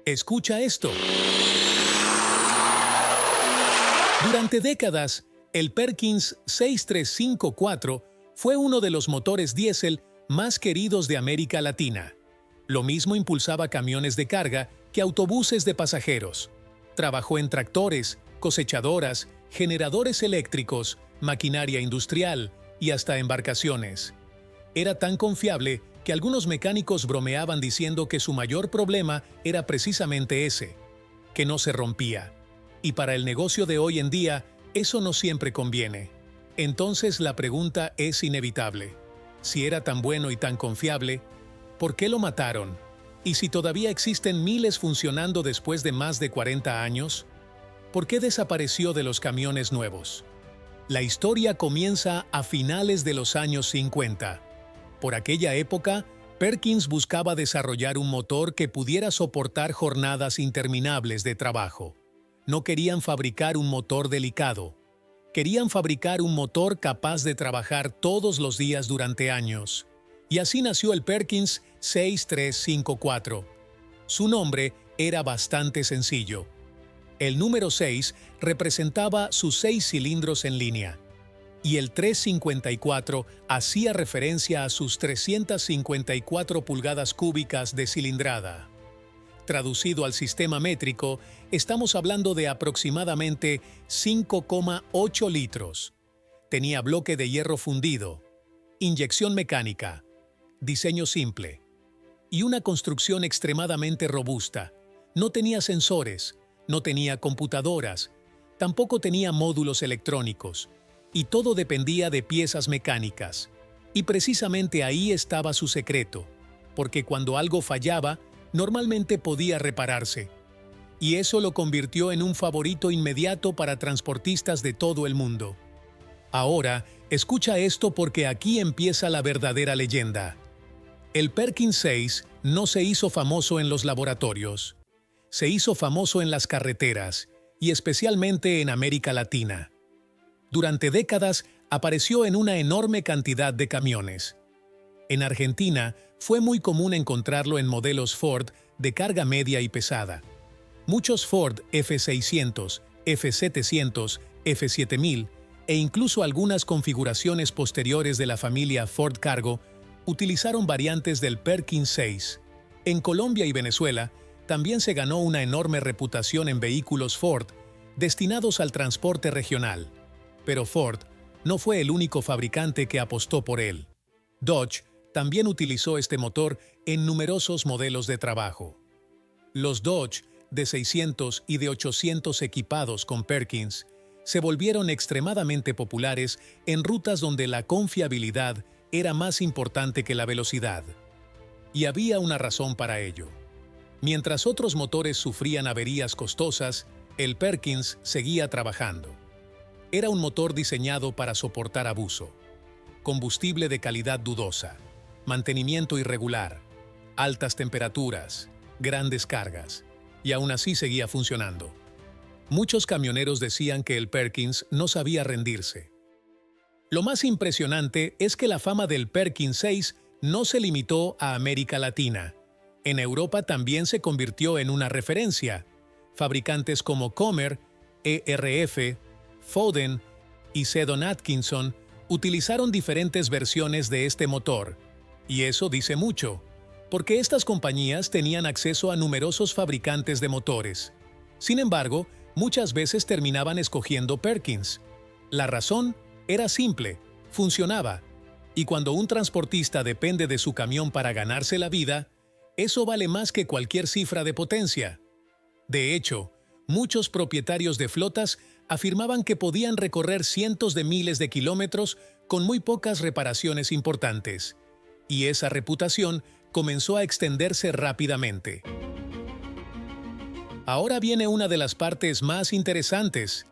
Escucha esto. Durante décadas, el Perkins 6354 fue uno de los motores diésel más queridos de América Latina. Lo mismo impulsaba camiones de carga que autobuses de pasajeros. Trabajó en tractores, cosechadoras, generadores eléctricos, maquinaria industrial y hasta embarcaciones. Era tan confiable que algunos mecánicos bromeaban diciendo que su mayor problema era precisamente ese, que no se rompía. Y para el negocio de hoy en día, eso no siempre conviene. Entonces la pregunta es inevitable. Si era tan bueno y tan confiable, ¿por qué lo mataron? Y si todavía existen miles funcionando después de más de 40 años, ¿por qué desapareció de los camiones nuevos? La historia comienza a finales de los años 50. Por aquella época, Perkins buscaba desarrollar un motor que pudiera soportar jornadas interminables de trabajo. No querían fabricar un motor delicado. Querían fabricar un motor capaz de trabajar todos los días durante años. Y así nació el Perkins 6354. Su nombre era bastante sencillo. El número 6 representaba sus 6 cilindros en línea, y el 354 hacía referencia a sus 354 pulgadas cúbicas de cilindrada. Traducido al sistema métrico, estamos hablando de aproximadamente 5,8 litros. Tenía bloque de hierro fundido, inyección mecánica, diseño simple y una construcción extremadamente robusta. No tenía sensores, no tenía computadoras, tampoco tenía módulos electrónicos, y todo dependía de piezas mecánicas. Y precisamente ahí estaba su secreto, porque cuando algo fallaba, normalmente podía repararse. Y eso lo convirtió en un favorito inmediato para transportistas de todo el mundo. Ahora, escucha esto porque aquí empieza la verdadera leyenda. El Perkins 6 no se hizo famoso en los laboratorios. Se hizo famoso en las carreteras, y especialmente en América Latina. Durante décadas apareció en una enorme cantidad de camiones. En Argentina fue muy común encontrarlo en modelos Ford de carga media y pesada. Muchos Ford F600, F700, F7000 e incluso algunas configuraciones posteriores de la familia Ford Cargo utilizaron variantes del Perkins 6. En Colombia y Venezuela también se ganó una enorme reputación en vehículos Ford destinados al transporte regional. Pero Ford no fue el único fabricante que apostó por él. Dodge también utilizó este motor en numerosos modelos de trabajo. Los Dodge de 600 y de 800 equipados con Perkins se volvieron extremadamente populares en rutas donde la confiabilidad era más importante que la velocidad. Y había una razón para ello. Mientras otros motores sufrían averías costosas, el Perkins seguía trabajando. Era un motor diseñado para soportar abuso, combustible de calidad dudosa, mantenimiento irregular, altas temperaturas, grandes cargas, y aún así seguía funcionando. Muchos camioneros decían que el Perkins no sabía rendirse. Lo más impresionante es que la fama del Perkins 6 no se limitó a América Latina. En Europa también se convirtió en una referencia. Fabricantes como Comer, ERF, Foden y Seddon Atkinson utilizaron diferentes versiones de este motor. Y eso dice mucho, porque estas compañías tenían acceso a numerosos fabricantes de motores. Sin embargo, muchas veces terminaban escogiendo Perkins. La razón era simple: funcionaba. Y cuando un transportista depende de su camión para ganarse la vida, eso vale más que cualquier cifra de potencia. De hecho, muchos propietarios de flotas afirmaban que podían recorrer cientos de miles de kilómetros con muy pocas reparaciones importantes. Y esa reputación comenzó a extenderse rápidamente. Ahora viene una de las partes más interesantes,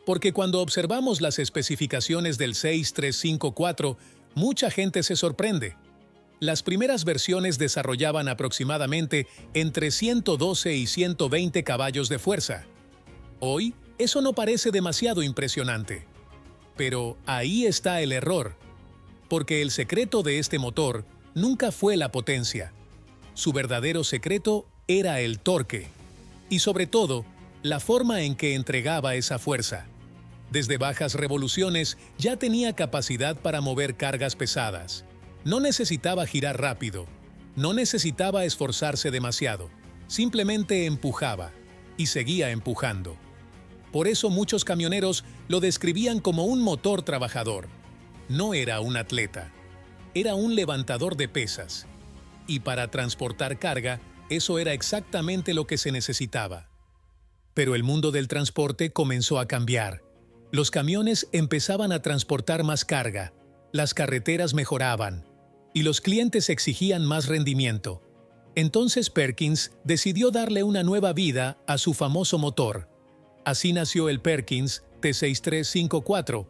porque cuando observamos las especificaciones del 6354, mucha gente se sorprende. Las primeras versiones desarrollaban aproximadamente entre 112 y 120 caballos de fuerza. Hoy, eso no parece demasiado impresionante. Pero ahí está el error, porque el secreto de este motor nunca fue la potencia. Su verdadero secreto era el torque. Y sobre todo, la forma en que entregaba esa fuerza. Desde bajas revoluciones ya tenía capacidad para mover cargas pesadas. No necesitaba girar rápido. No necesitaba esforzarse demasiado. Simplemente empujaba. Y seguía empujando. Por eso muchos camioneros lo describían como un motor trabajador. No era un atleta. Era un levantador de pesas. Y para transportar carga, eso era exactamente lo que se necesitaba. Pero el mundo del transporte comenzó a cambiar. Los camiones empezaban a transportar más carga, las carreteras mejoraban, y los clientes exigían más rendimiento. Entonces Perkins decidió darle una nueva vida a su famoso motor. Así nació el Perkins T6354.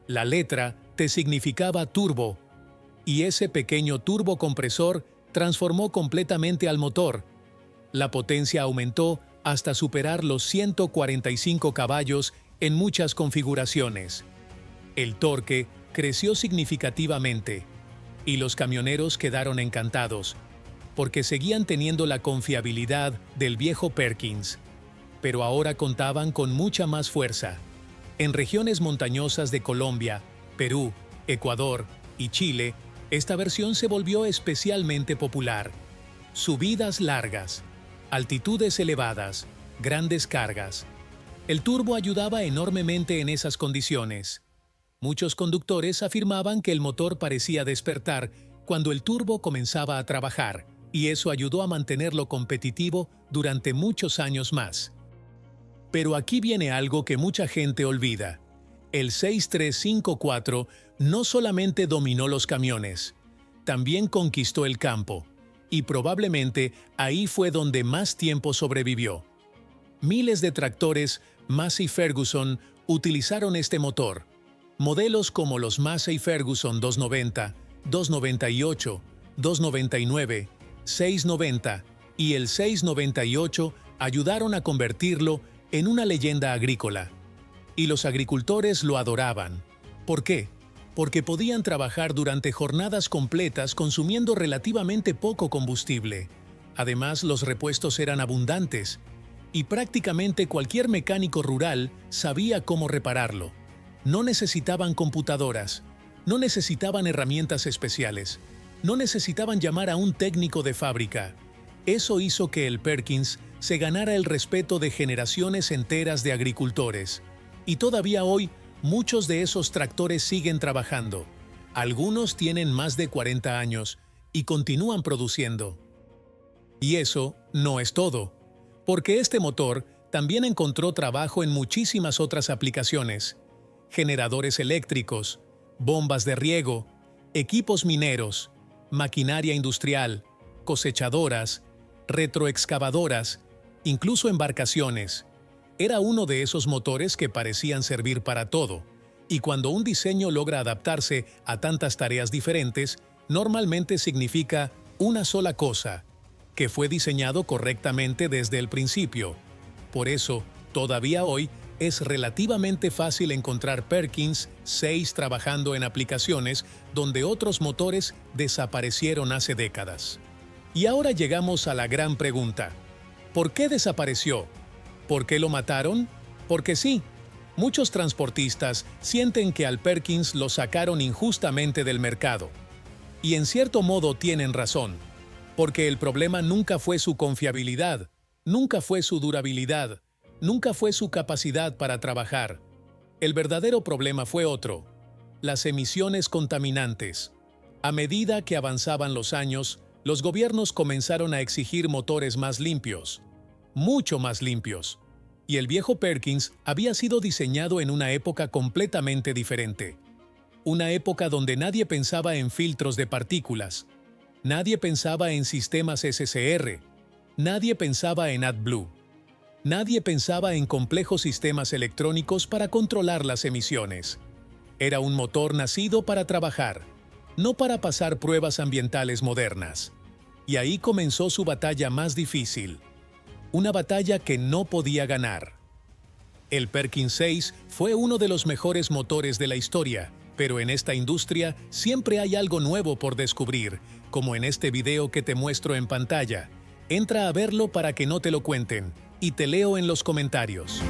La letra T significaba turbo, y ese pequeño turbocompresor transformó completamente al motor. La potencia aumentó hasta superar los 145 caballos en muchas configuraciones. El torque creció significativamente y los camioneros quedaron encantados, porque seguían teniendo la confiabilidad del viejo Perkins, pero ahora contaban con mucha más fuerza. En regiones montañosas de Colombia, Perú, Ecuador y Chile, esta versión se volvió especialmente popular. Subidas largas, altitudes elevadas, grandes cargas. El turbo ayudaba enormemente en esas condiciones. Muchos conductores afirmaban que el motor parecía despertar cuando el turbo comenzaba a trabajar, y eso ayudó a mantenerlo competitivo durante muchos años más. Pero aquí viene algo que mucha gente olvida. El 6354 no solamente dominó los camiones, también conquistó el campo, y probablemente ahí fue donde más tiempo sobrevivió. Miles de tractores Massey Ferguson utilizaron este motor. Modelos como los Massey Ferguson 290, 298, 299, 690 y el 698 ayudaron a convertirlo en una leyenda agrícola. Y los agricultores lo adoraban. ¿Por qué? Porque podían trabajar durante jornadas completas consumiendo relativamente poco combustible. Además, los repuestos eran abundantes y prácticamente cualquier mecánico rural sabía cómo repararlo. No necesitaban computadoras, no necesitaban herramientas especiales, no necesitaban llamar a un técnico de fábrica. Eso hizo que el Perkins se ganara el respeto de generaciones enteras de agricultores. Y todavía hoy, muchos de esos tractores siguen trabajando. Algunos tienen más de 40 años y continúan produciendo. Y eso no es todo, porque este motor también encontró trabajo en muchísimas otras aplicaciones: generadores eléctricos, bombas de riego, equipos mineros, maquinaria industrial, cosechadoras, retroexcavadoras, incluso embarcaciones. Era uno de esos motores que parecían servir para todo, y cuando un diseño logra adaptarse a tantas tareas diferentes, normalmente significa una sola cosa: que fue diseñado correctamente desde el principio. Por eso, todavía hoy, es relativamente fácil encontrar Perkins 6 trabajando en aplicaciones donde otros motores desaparecieron hace décadas. Y ahora llegamos a la gran pregunta: ¿por qué desapareció? ¿Por qué lo mataron? Porque sí, muchos transportistas sienten que al Perkins lo sacaron injustamente del mercado. Y en cierto modo tienen razón, porque el problema nunca fue su confiabilidad, nunca fue su durabilidad, nunca fue su capacidad para trabajar. El verdadero problema fue otro: las emisiones contaminantes. A medida que avanzaban los años, los gobiernos comenzaron a exigir motores más limpios, mucho más limpios. Y el viejo Perkins había sido diseñado en una época completamente diferente. Una época donde nadie pensaba en filtros de partículas, nadie pensaba en sistemas SCR, nadie pensaba en AdBlue. Nadie pensaba en complejos sistemas electrónicos para controlar las emisiones. Era un motor nacido para trabajar, no para pasar pruebas ambientales modernas. Y ahí comenzó su batalla más difícil. Una batalla que no podía ganar. El Perkins 6 fue uno de los mejores motores de la historia, pero en esta industria siempre hay algo nuevo por descubrir, como en este video que te muestro en pantalla. Entra a verlo para que no te lo cuenten y te leo en los comentarios.